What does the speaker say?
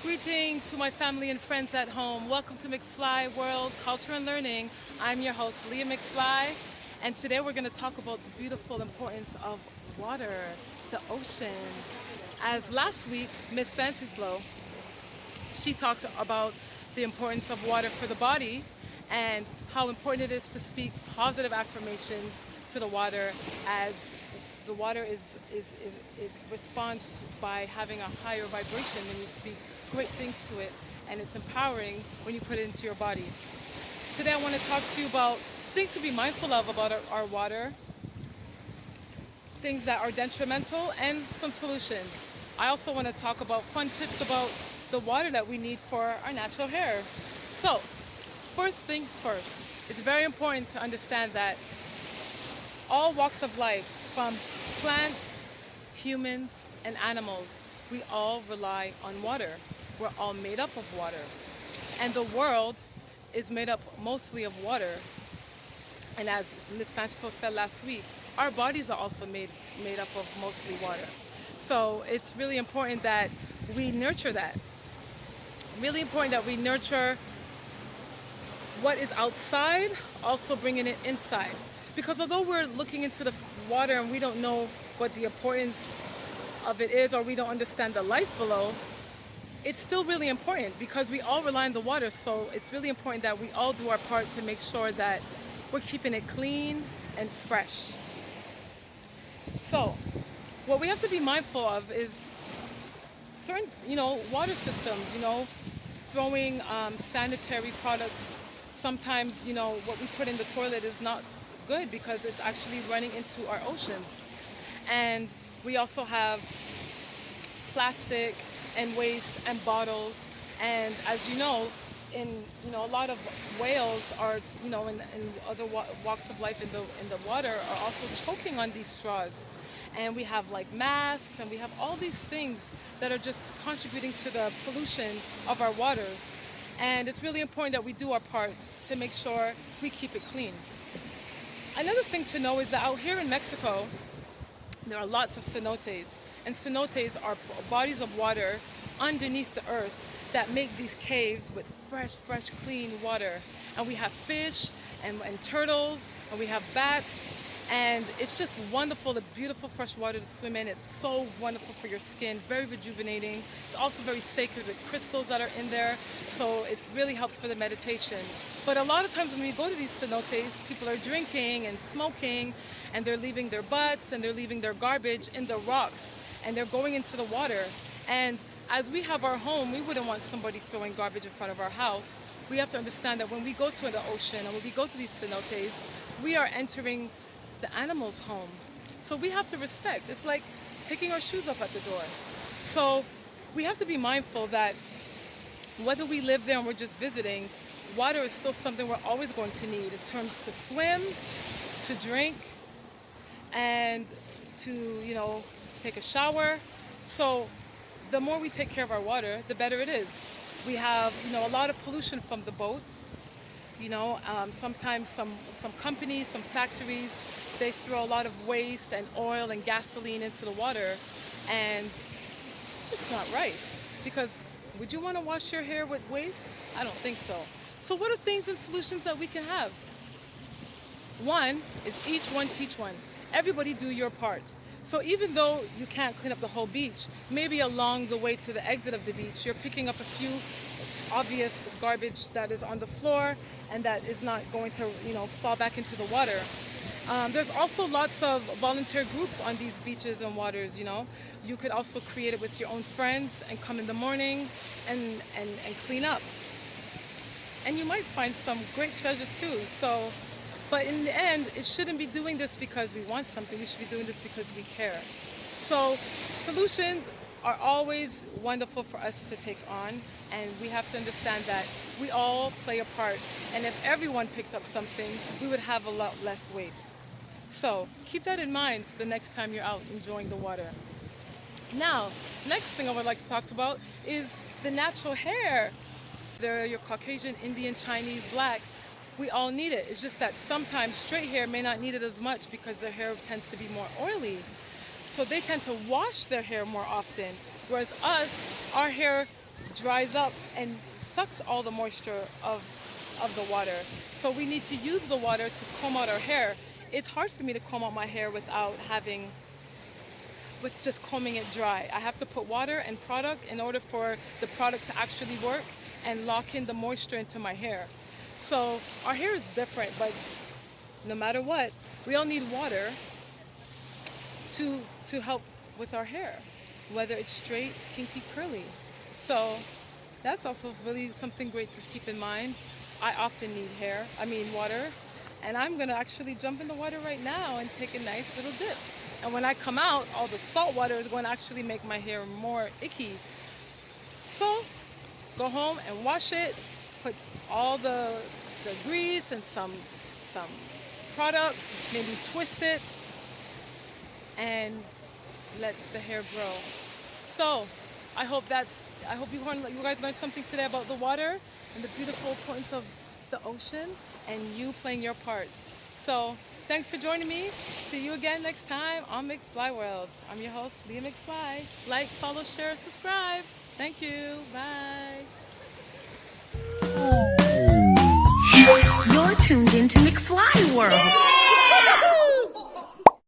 Greeting to my family and friends at home. Welcome to McFly World, Culture and Learning. I'm your host, Leah Mcfly, and today we're going to talk about the beautiful importance of water, the ocean. As last week, Miss Fancy Flow, she talked about the importance of water for the body and how important it is to speak positive affirmations to the water, as the water it responds by having a higher vibration when you speak great things to it, and it's empowering when you put it into your body. Today I want to talk to you about things to be mindful of about our water, things that are detrimental, and some solutions. I also want to talk about fun tips about the water that we need for our natural hair. So, first things first, it's very important to understand that all walks of life, from plants, humans, and animals, we all rely on water. We're all made up of water. And the world is made up mostly of water. And as Ms. Fanciful said last week, our bodies are also made up of mostly water. So it's really important that we nurture that. Really important that we nurture what is outside, also bringing it inside. Because although we're looking into the water and we don't know what the importance of it is, or we don't understand the life below, it's still really important because we all rely on the water. So it's really important that we all do our part to make sure that we're keeping it clean and fresh. So what we have to be mindful of is certain, water systems, throwing sanitary products. Sometimes, what we put in the toilet is not good because it's actually running into our oceans. And we also have plastic and waste and bottles. And as you know, a lot of whales are, in other walks of life in the water are also choking on these straws. And we have like masks, and we have all these things that are just contributing to the pollution of our waters. And it's really important that we do our part to make sure we keep it clean. Another thing to know is that out here in Mexico, there are lots of cenotes. And cenotes are bodies of water underneath the earth that make these caves with fresh, clean water. And we have fish and turtles, and we have bats. And it's just wonderful, the beautiful fresh water to swim in. It's so wonderful for your skin, very rejuvenating. It's also very sacred with crystals that are in there, so it really helps for the meditation. But a lot of times when we go to these cenotes, people are drinking and smoking, and they're leaving their butts and they're leaving their garbage in the rocks, and they're going into the water. And as we have our home, we wouldn't want somebody throwing garbage in front of our house. We have to understand that when we go to the ocean and when we go to these cenotes, we are entering the animal's home. So we have to respect. It's like taking our shoes off at the door. So we have to be mindful that whether we live there and we're just visiting, water is still something we're always going to need in terms to swim, to drink, and to, take a shower. So the more we take care of our water, the better it is. We have, a lot of pollution from the boats. Sometimes some companies, some factories, they throw a lot of waste and oil and gasoline into the water, and it's just not right. Because would you want to wash your hair with waste? I don't think so. So what are things and solutions that we can have? One is each one teach one. Everybody do your part. So even though you can't clean up the whole beach, maybe along the way to the exit of the beach, you're picking up a few obvious garbage that is on the floor and that is not going to, fall back into the water. There's also lots of volunteer groups on these beaches and waters, You could also create it with your own friends and come in the morning and clean up. And you might find some great treasures too. But in the end, it shouldn't be doing this because we want something. We should be doing this because we care. So solutions are always wonderful for us to take on, and we have to understand that we all play a part. And if everyone picked up something, we would have a lot less waste. So keep that in mind for the next time you're out enjoying the water. Now, next thing I would like to talk about is the natural hair. Whether you're Caucasian, Indian, Chinese, black, we all need it. It's just that sometimes straight hair may not need it as much because their hair tends to be more oily. So they tend to wash their hair more often. Whereas us, our hair dries up and sucks all the moisture of the water. So we need to use the water to comb out our hair. It's hard for me to comb out my hair with just combing it dry. I have to put water and product in order for the product to actually work and lock in the moisture into my hair. So our hair is different, but no matter what, we all need water to help with our hair, whether it's straight, kinky, curly. So that's also really something great to keep in mind. I often need water, and I'm gonna actually jump in the water right now and take a nice little dip. And when I come out, all the salt water is going to actually make my hair more icky. So go home and wash it, put all the grease and some product, maybe twist it, and let the hair grow. So I hope you guys learned something today about the water and the beautiful importance of the ocean and you playing your part. So thanks for joining me. See you again next time on McFly World. I'm your host, Leah Mcfly. Like, follow, share, subscribe. Thank you. Bye. You're tuned into McFly World.